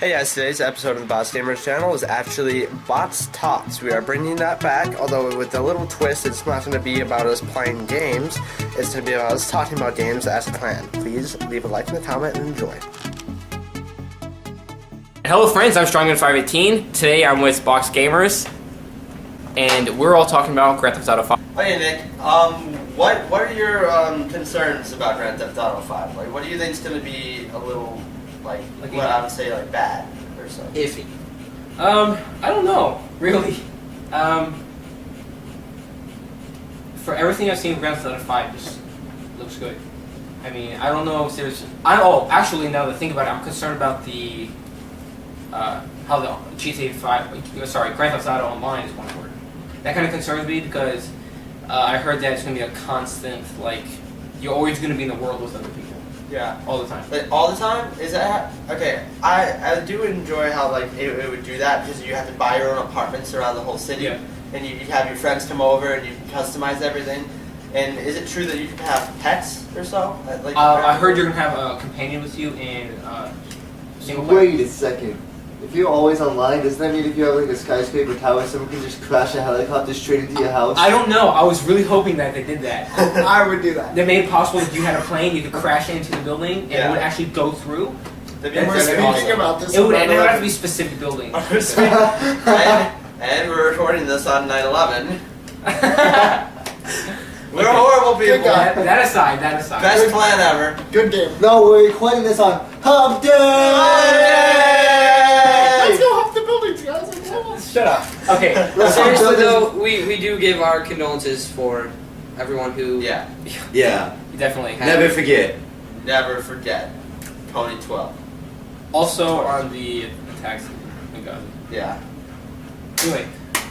Hey guys, today's episode of the Boxgamers channel is actually BoxTalks. We are bringing that back, although with a little twist. It's not going to be about us playing games. It's going to be about us talking about games as a clan. Please leave a like and a comment and enjoy. Hello friends, I'm Strongman518. Today I'm with Boxgamers, and we're all talking about Grand Theft Auto 5. Hey Nick, what are your concerns about Grand Theft Auto 5? Like, what do you think is going to be a little, like what I would say, like, bad or something? Iffy. I don't know, really. For everything I've seen in Grand Theft Auto 5, just looks good. I mean, I don't know if there's... actually, now that I think about it, I'm concerned about the... how the GTA 5... Sorry, Grand Theft Auto Online is going to work. That kind of concerns me because I heard that it's going to be a constant, like... You're always going to be in the world with other people. Yeah. All the time. Like, all the time? Is that... Okay, I do enjoy how, like, it would do that because you have to buy your own apartments around the whole city. Yeah. And you have your friends come over and you can customize everything. And is it true that you can have pets or so? Like, I heard you're going to have a companion with you in single player. Wait a second. If you're always online, doesn't that mean if you have like a skyscraper tower, someone can just crash a helicopter straight into your house? I don't know. I was really hoping that they did that. I would do that. They made it possible that you had a plane, you could crash into the building, and it would actually go through. And we're speaking about this. It would have to be specific buildings. and we're recording this on 9/11. We're horrible people. That aside. Best plan ever. Good game. No, we're recording this on Hump Day! Let's go hump the buildings, guys. Shut up. Okay. Seriously though, we do give our condolences for everyone who... Yeah. Definitely. Never forget. Never forget. Pony 12. Also on the attacks in Gaza. Yeah. Anyway,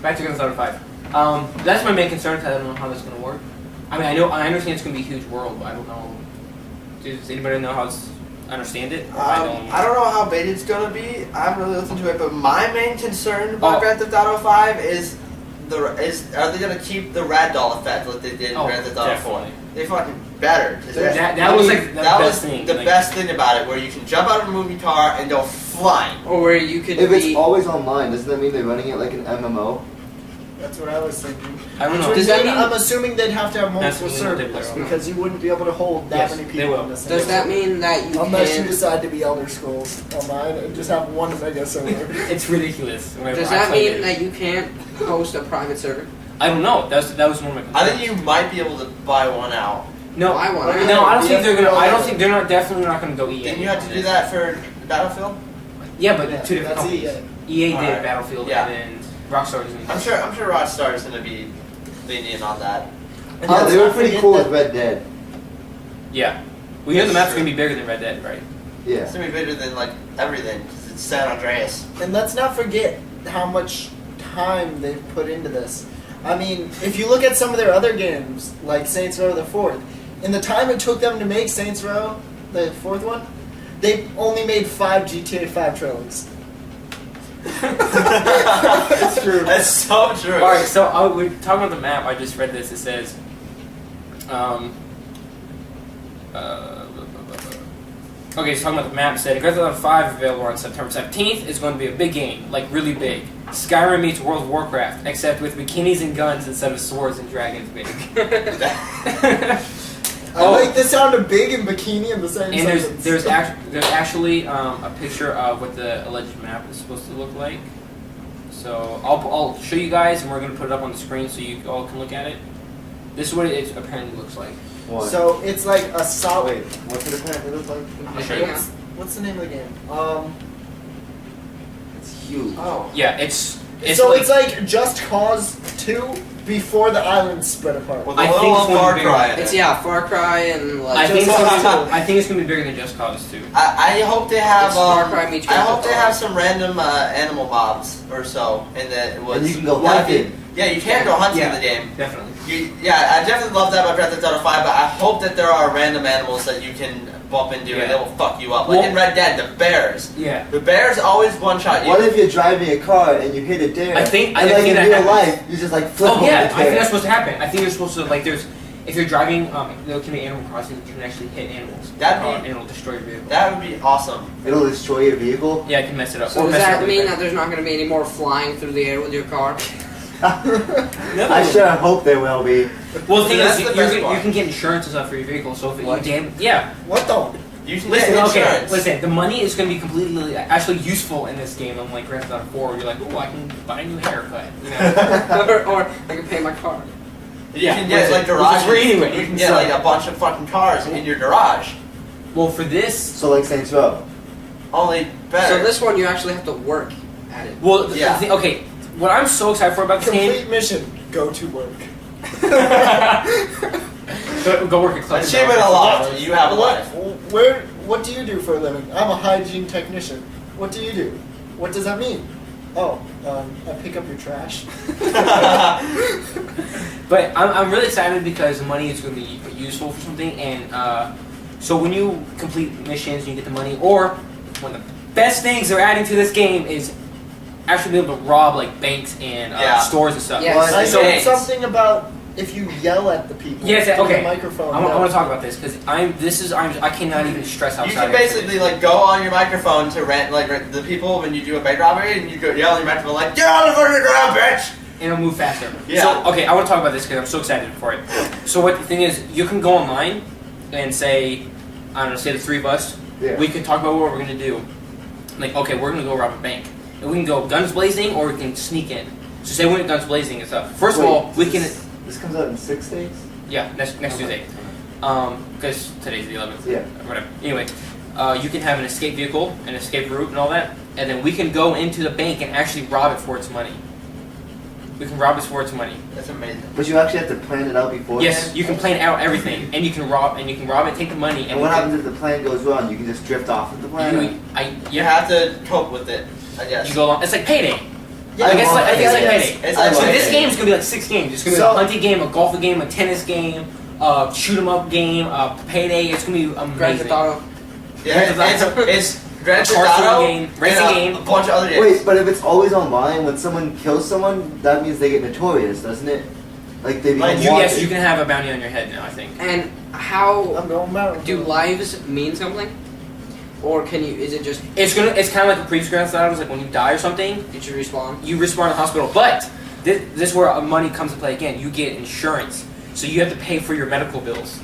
back to Grand Theft Auto 5. That's my main concern, because I don't know how that's going to work. I mean, I understand it's going to be a huge world, but I don't know. Does anybody know how it's... understand it? I don't know how big it's gonna be. I haven't really listened to it, but my main concern about Grand Theft Auto 5 is are they gonna keep the ragdoll effect like they did in Grand Theft Auto 4? They fucking better. That was like the best thing. The best thing about it, where you can jump out of a movie car and go flying. Or where you could If it's always online, doesn't that mean they're running it like an MMO? That's what I was thinking. I don't know. Does that mean, I'm assuming they'd have to have multiple servers servers because you wouldn't be able to hold that many people in the same Does that mean that you unless you decide to be Elder Scrolls Online and just have one mega server? It's ridiculous. Does that mean that you can't host a private server? I don't know. That was one of my concerns. I think you might be able to buy one out. No, I want. No, I don't think they're gonna. I don't think they're not. Definitely not gonna go EA. Didn't you have to do that for Battlefield? Yeah, but two different that's companies. EA did Battlefield, and then Rockstar did. I'm sure Rockstar is gonna be lenient on that. Oh, they were pretty cool with Red Dead. Yeah, we know the map's gonna be bigger than Red Dead, right? Yeah. It's gonna be bigger than like everything because it's San Andreas. And let's not forget how much time they've put into this. I mean, if you look at some of their other games, like Saints Row the 4th, in the time it took them to make Saints Row, the 4th one, they only made 5 GTA 5 trailers. It's true. That's so true. Alright, so we're talking about the map. I just read this. It says, okay, so talking about the map, it said Grand Theft Auto 5 available on September 17th is going to be a big game, like really big. Skyrim meets World of Warcraft, except with bikinis and guns instead of swords and dragons big. I like the sound of big and bikini in the same sentence. There's actually a picture of what the alleged map is supposed to look like. So I'll show you guys, and we're going to put it up on the screen so you all can look at it. This is what it apparently looks like. What? So it's like a solid. Wait, what's it apparently look like? I'll show you. What's the name of the game? It's huge. Oh. Yeah, it's like Just Cause 2 before the islands spread apart. Well, I think it's Far Cry. It's Far Cry and like. I think it's gonna be bigger than Just Cause 2. I hope they have. Far Cry meets I hope they have some random animal mobs or so, and that it was. And you can go hunting. Yeah, you can go hunting in the game. Definitely. I definitely love that about Grand Theft Auto 5, but I hope that there are random animals that you can bump into and they will fuck you up. Like in Red Dead, the bears. Yeah. The bears always one-shot you. What if you're driving a car and you hit a deer? I think in that real happens. life, you just like flip over the I think deer. that's supposed to happen. I think you're supposed to, like, there's if you're driving, there can be Animal Crossing. You can actually hit animals. That'd be- and it'll destroy your vehicle. That would be awesome. It'll destroy your vehicle. Yeah, it can mess it up. So or does mess it that up mean really that there's not going to be any more flying through the air with your car? I sure hope there will be. bad. Well, the thing That's is, the you best can, part. you can get insurance and stuff for your vehicle. So if it, you What? yeah. What the? You should Listen, get okay, insurance. listen. The money is going to be completely actually useful in this game. Unlike Grand Theft Auto 4, where you're like, oh, I can buy a new haircut. You know? or I can pay my car. You can get like which garage. is free anyway. You can get like a bunch of fucking cars in your garage. Well, for this, So like Saints Row. Only better. So this one you actually have to work at it. well, the Yeah. thing, okay. What I'm so excited for about this game. Complete mission. Go to work. Go work at Club. Achievement unlocked. You have a life. What do you do for a living? I'm a hygiene technician. What do you do? What does that mean? Oh, I pick up your trash. But I'm really excited because the money is going to be useful for something, and so when you complete missions, you get the money. Or one of the best things they're adding to this game is actually be able to rob like banks and Yeah. stores and stuff. Yes. Well, I So- said something about if you yell at the people. Yes, through okay. The microphone. I want to talk about this because I cannot even stress how You excited can I am for basically like go on your microphone to rant the people when you do a bank robbery, and you go yell on your microphone like, "Get on the fucking ground, bitch!" and it'll move faster. Yeah. So, okay, I want to talk about this because I'm so excited for it. So what the thing is, you can go online and say, I don't know, say the three of us, Yeah. we can talk about what we're going to do. Like, okay, we're going to go rob a bank. And we can go guns blazing or we can sneak in. So say we went guns blazing and stuff. First of all, we can... This comes out in 6 days. Yeah, next Okay. Tuesday. Because today's the 11th. Yeah. Whatever. Anyway, you can have an escape vehicle, an escape route, and all that, and then we can go into the bank and actually rob it for its money. We can rob it for its money. That's amazing. But you actually have to plan it out beforehand. Yes, you can plan out everything, and you can rob it, take the money, And what happens if the plan goes wrong? You can just drift off of the plan. You have to cope with it, I guess. You go along. It's like Payday. Yeah, I guess well, I think it's like yes. Payday. It's I like So like this it. game is gonna be like 6 games. It's gonna be So- a hunting game, a golf game, a tennis game, shoot 'em up game, Payday. It's gonna be amazing. Grand Theft Auto. Yeah, it's Grand Theft Car theme Auto game, racing and game. a bunch of other games. Wait, but if it's always online, when someone kills someone, that means they get notorious, doesn't it? Like they become Like, wanted. Yes, you can have a bounty on your head now. I think. And how I'm going marathon. do lives mean something? Or can you? Is it just It's kind of like a previous Grand Theft Auto. Like when you die or something, did you respawn? you respawn in the hospital. But this is where money comes to play again. You get insurance, so you have to pay for your medical bills.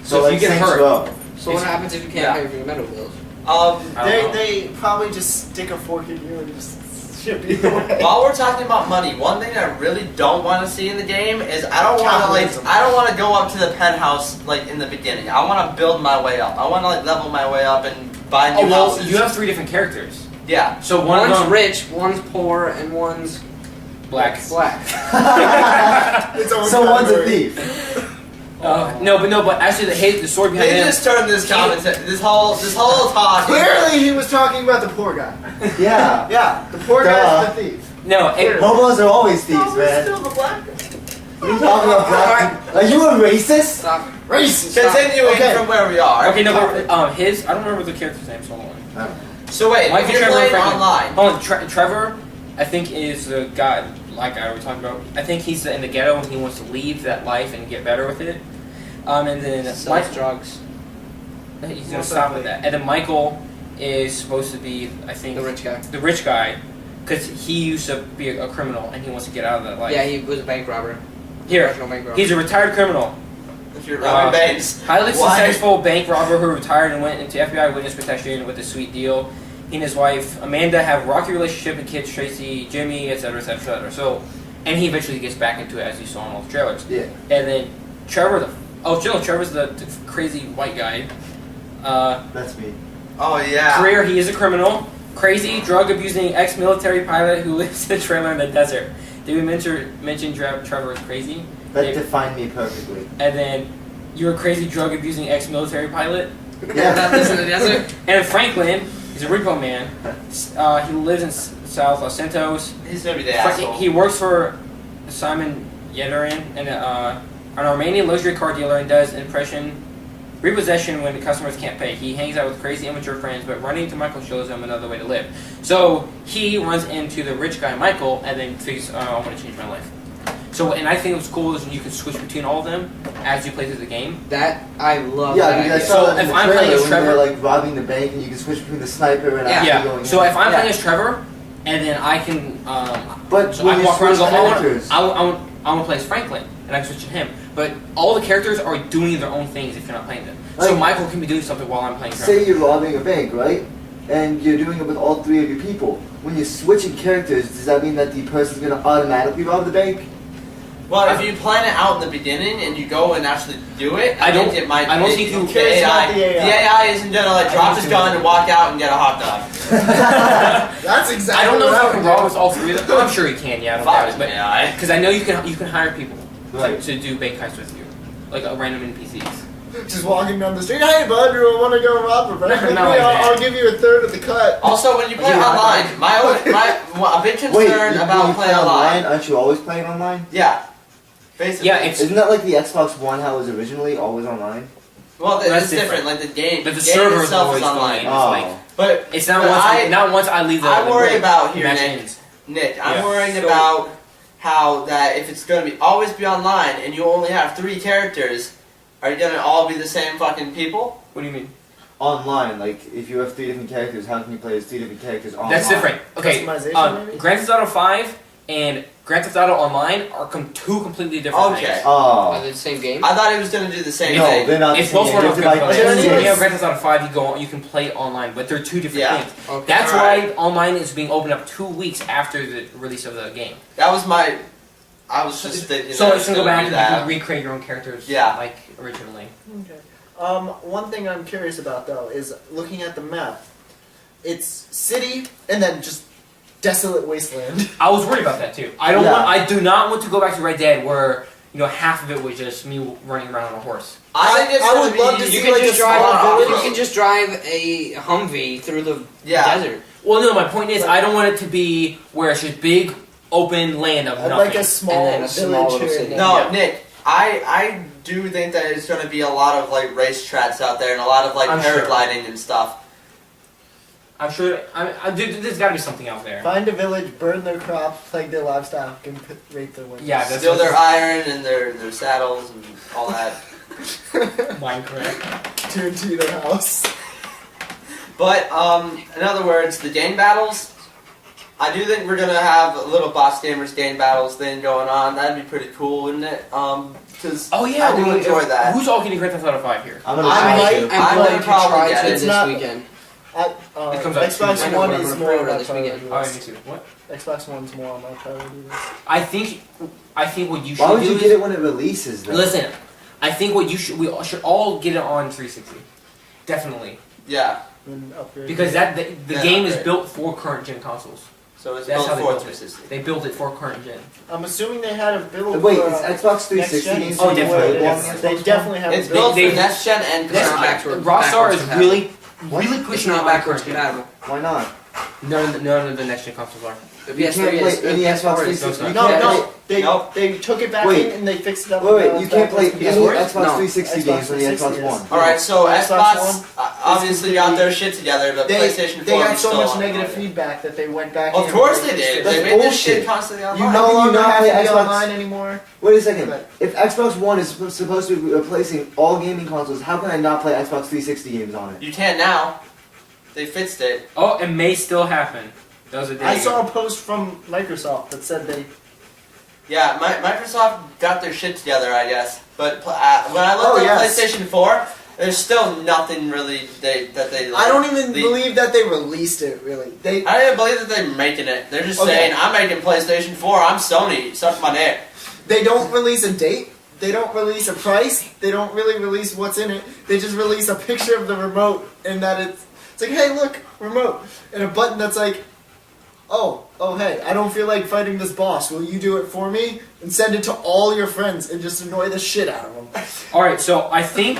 So like if you get Saints hurt, Row. So what happens if you can't Yeah. pay for your medical bills? I don't know. They probably just stick a fork in you and just ship you away. While we're talking about money, one thing I really don't want to see in the game is I don't Capitalism. want to go up to the penthouse like in the beginning. I want to build my way up. I want to like level my way up and buy new Oh well, houses. you have 3 different characters. Yeah. So one of One's them rich, one's poor, and one's black. black. Its own So one's a category. thief. No, but actually the story behind They him. just turned this this whole talk. Clearly, he was talking about the poor guy. Yeah. Yeah, the poor guy's the thief. No, it, Hobos are always thieves, No, he's man. still the black guy. What are you talking about, black? Are you a racist? Stop. Racist. Continuing Okay. from where we are. okay, no, but his I don't remember the character's name. So hold on. So wait, Michael if you're Trevor playing Franklin. online, Hold on, Trevor, I think is the guy we're talking about. I think he's in the ghetto and he wants to leave that life and get better with it. And then Sells drugs. he's gonna stop with that. And then Michael is supposed to be, I think, The rich guy. the rich guy, because he used to be a criminal and he wants to get out of that life. Yeah, he was a bank robber. Here, Professional bank robber. he's a retired criminal. if you're robbing banks, Highly why- successful bank robber who retired and went into FBI witness protection with a sweet deal. He and his wife Amanda have a rocky relationship and kids Tracy, Jimmy, etc., etc., etc. So, and he eventually gets back into it as you saw in all the trailers. Yeah. And then Trevor's the crazy white guy. That's me. Oh yeah. Career: he is a criminal, crazy drug abusing ex-military pilot who lives in a trailer in the desert. Did we mention Trevor is crazy? That Yeah. defined me perfectly. And then you're a crazy drug abusing ex-military pilot. That lives in the desert. And Franklin, he's a repo man. He lives in South Los Santos. He's gonna be the asshole. He works for Simon Yedrin, an Armenian luxury car dealer, and does repossession when the customers can't pay. He hangs out with crazy immature friends, but running into Michael shows him another way to live. So he runs into the rich guy Michael, and then figures, "Oh, I want to change my life." So, and I think what's cool is when you can switch between all of them as you play through the game. That I love. Yeah, that because I idea. saw So that in if the I'm playing trailer as when Trevor- they're like robbing the bank and you can switch between the sniper and actually Yeah. going So in. if I'm Yeah. playing as Trevor, and then I can, But so when I you walk around and go, switch characters, I want to play as Franklin, and I can switch to him. But all the characters are doing their own things if you're not playing them. So Like- Michael can be doing something while I'm playing Trevor. say you're robbing a bank, right? And you're doing it with all three of your people. When you're switching characters, does that mean that the person's going to automatically rob the bank? Well, if you plan it out in the beginning and you go and actually do it, I don't- think it might. I don't think you- the Cares AI. about the AI. The AI isn't gonna like drop his gun and walk out and get a hot dog. That's exactly I don't know what if I would can do. rob with all three of them. I'm sure he can, yeah, I don't doubt it. But AI. because I know you can hire people Right. to do bank heists with you, like random NPCs. Just walking down the street, hey bud, you want to go rob a bank with No, me? like that. I'll give you a third of the cut. Also, when you play Yeah. online, a big concern Wait, when about you playing play online. aren't you always playing online? Yeah, basically. Yeah, it's Isn't that like the Xbox One, how it was originally always online? well, That's it's different. different. Like the game, But the game server is itself always is online. going. Oh. like- But it's not But once I leave the. I the worry break, about here, match Nick. ends. Nick, I'm Yeah. worrying So- about how that if it's gonna be always be online and you only have 3 characters, are you gonna all be the same fucking people? What do you mean? Online, like if you have 3 different characters, how can you play as 3 different characters online? That's different. Okay, Customization, maybe? Grand Theft Auto 5 and Grand Theft Auto Online are two completely different Okay. things. Are Oh. they the same game? I thought it was gonna do the same No, thing. they're not. It's the same both game. one You of have to buy Are there any- When games. you have Grand Theft Auto 5, you can play online, but they're two different Yeah. things. Okay. That's Alright. why online is being opened up 2 weeks after the release of the game. That was my. I was just thinking. So that it's gonna go back do and you that. can recreate your own characters, Yeah. like originally. Okay. One thing I'm curious about though is looking at the map. It's city and then just desolate wasteland. I was worried about that too. Yeah. I do not want to go back to Red Dead where half of it was just me running around on a horse. I think it's I gonna would love to be- see You can like just a drive. small You village. can just drive a Humvee through the Yeah. desert. Well, no, my point is I don't want it to be where it's just big open land of I'd nothing. like a small And then a small village little here. city. No, Yeah. Nick. I do think that it's gonna be a lot of like race tracks out there and a lot of like I'm sure. paragliding and stuff. I'm sure. There's got to be something out there. Find a village, burn their crops, plague their livestock, and rape their women. Yeah, that's Steal their iron and their saddles and all that. Minecraft. TNT their house. But in other words, the gang battles. I do think we're gonna have a little Boxgamers gang battles thing going on. That'd be pretty cool, wouldn't it? Because Oh yeah, I do enjoy that. Who's all getting Grand Theft Auto 5 here? I'm gonna I try might- to. I'm I'm going gonna to probably try get to it. this not- weekend. It comes out Xbox Tuesday. One I know, is we're more on gonna my this weekend. priority Oh, me list. too. What? Xbox One's more on my priority list. I think what you should Why would do you is get it when it releases though? listen. I think we should all get it on 360. Definitely, Yeah, And upgrade. because the Yeah, game is okay. built for current gen consoles. so it's That's built how they for built it. 360. They built it for current gen. I'm assuming they had a build. Wait, for, is Xbox 360 next games gen. Oh, being definitely, played on definitely. the They Xbox definitely have It's a built they- for next gen and It's not current. backwards. Rockstar backwards is compatible. really It's pushing not on backwards current gen. compatible. Why not? None of the next gen consoles are. The You PS3 can't is. play any the Xbox PS4 is. 360. No, You No, can't no, play- Nope. they took it back Wait. in and they fixed it up. Wait, and you now can't it's play back any on PS4? Xbox No. 360 Xbox games on the 360 Xbox is. One. All right, so Xbox Xbox One obviously got their shit together. The They PlayStation 4 they got is so still much on. negative feedback that they went back. Of in course and they fixed did. it. They That's made this shit bullshit. constantly You online. no How can you longer not have play to be Xbox? online anymore. Wait a second. But- If Xbox One is supposed to be replacing all gaming consoles, how can I not play Xbox 360 games on it? You can now. They fixed it. Oh, it may still happen. That was a day I ago. saw a post from Microsoft that said they. Yeah, Microsoft got their shit together, I guess. But when I looked Oh, at yes. PlayStation 4, there's still nothing really that they. Like, I don't even the- believe that they released it. Really, they. I don't even believe that they're making it. They're just Okay. saying, "I'm making PlayStation 4. I'm Sony. Suck my dick." They don't release a date. They don't release a price. They don't really release what's in it. They just release a picture of the remote and that it's like, hey, look, remote, and a button that's like, oh, hey, I don't feel like fighting this boss. Will you do it for me? And send it to all your friends and just annoy the shit out of them. All right, so I think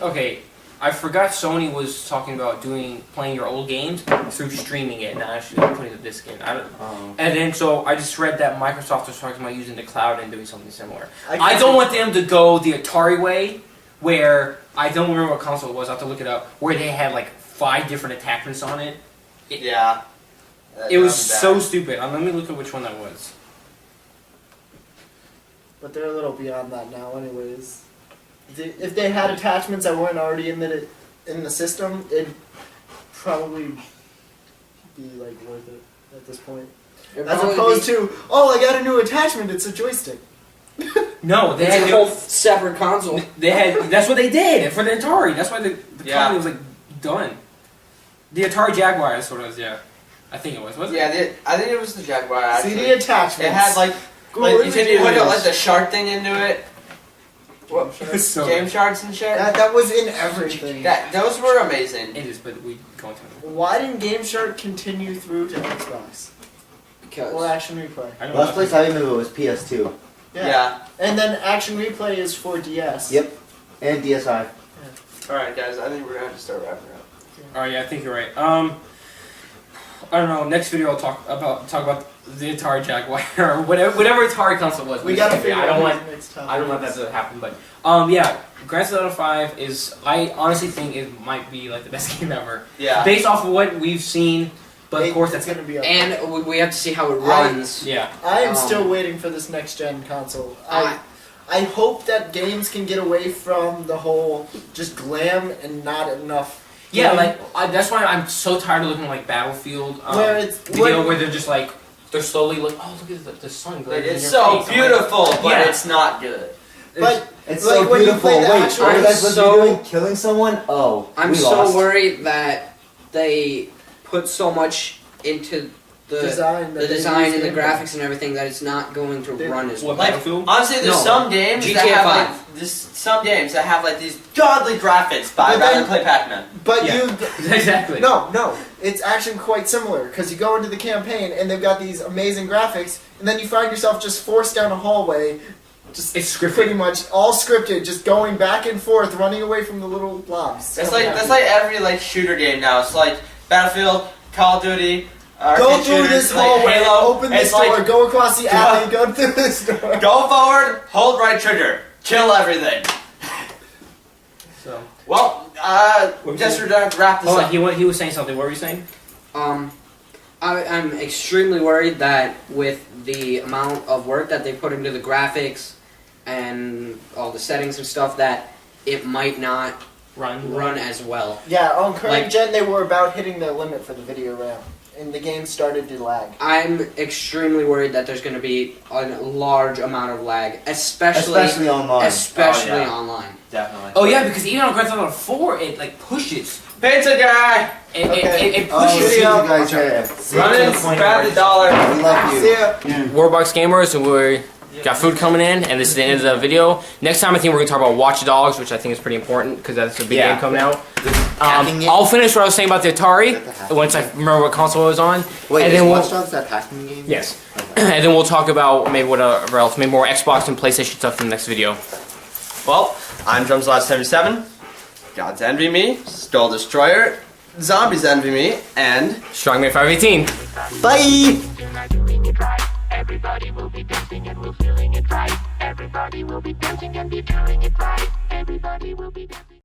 okay. I forgot Sony was talking about playing your old games through streaming it, not actually putting the disc in. And then so I just read that Microsoft was talking about using the cloud and doing something similar. I don't want them to go the Atari way, where I don't remember what console it was. I have to look it up. Where they had like 5 different attachments on it. Yeah. It was That so bad. stupid. Let me look at which one that was. but they're a little beyond that now, anyways. If they had attachments that weren't already in the system, it'd probably be like worth it at this point. It'd As probably opposed be- to, oh, I got a new attachment. It's a joystick. No, they It's had a whole separate console. They had. That's what they did for the Atari. That's why the Yeah. company was like done. The Atari Jaguar is what it was. Yeah, I think it was. Was it? Yeah, I think it was the Jaguar. Actually, CD attachments. it had like you could put like the shark thing into it. What So- game shards and shit? That was in everything. Those were amazing. It is, but we go into it. Why didn't Game Shark continue through to Xbox or Because Action Replay? I don't Last know. place I remember was PS2. Yeah. And then Action Replay is for DS. Yep. And DSi. All right, guys. I think we're gonna have to start wrapping up. Oh yeah, I think you're right. I don't know. Next video I'll talk about the Atari Jaguar or whatever Atari console was. We gotta figure I don't out want. who's next time. I don't want that to happen, but yeah, Grand Theft Auto 5 is. I honestly think it might be like the best game ever, Yeah. based off of what we've seen. But of course, it's that's gonna be up. and we have to see how it runs. yeah. I am Um, still waiting for this next gen console. I hope that games can get away from the whole just glam and not enough. Yeah, glam. like that's why I'm so tired of looking at, like Battlefield Where it's- video what- where they're just like they're slowly like, oh look at the sun. Like, glazing it's your so face. I'm beautiful, but Yeah. it's not good. But It's like so when you beautiful. play the Wait, actual- what are you guys I'm supposed to be so- doing? Killing someone? Oh, I'm we so lost. worried that they put so much into the design, that they design use and the in graphics and everything that it's not going to They- run as What, well. Battlefield? Honestly, there's No. some games that GTA have 5. like some games that have like these godly graphics, but I'd But rather then- play Pac-Man. But Yeah. you Exactly. no, it's actually quite similar because you go into the campaign and they've got these amazing graphics, and then you find yourself just forced down a hallway, just It's scripted. pretty much all scripted, just going back and forth, running away from the little blobs. That's like every like shooter game now. It's like Battlefield, Call of Duty. Go arcade through shooters, this like hallway, Halo. open this It's door, like, go across the alley, go through this door. go forward, hold right trigger, kill everything. So. Well, just to wrap this Oh, up. he was saying something. What were you saying? I'm extremely worried that with the amount of work that they put into the graphics and all the settings and stuff, that it might not run as well. Yeah, on current Like- gen, they were about hitting their limit for the video RAM, and the game started to lag. I'm extremely worried that there's going to be a large amount of lag, especially online. especially Oh, yeah. online. Definitely. Oh yeah, because even on Grand Theft Auto 4, it like pushes. Pizza guy, It Okay. Oh, pushes. see you Video. guys later. run in, grab the dollar. We love you. See ya. We're Boxgamers, and we got food coming in, and this is the end of the video. Next time, I think we're gonna talk about Watch Dogs, which I think is pretty important because that's a big game coming out. I'll finish what I was saying about the Atari once I remember what console it was on. Wait, and is then Watch Dogs that hacking game? Yes, and then we'll talk about maybe whatever else, maybe more Xbox and PlayStation stuff in the next video. Well, I'm DrumsLast77. Gods envy me. Skull Destroyer. Zombies envy me. And Strongman 518. bye. Everybody will be dancing and we're feeling it right. Everybody will be dancing and be feeling it right. Everybody will be dancing.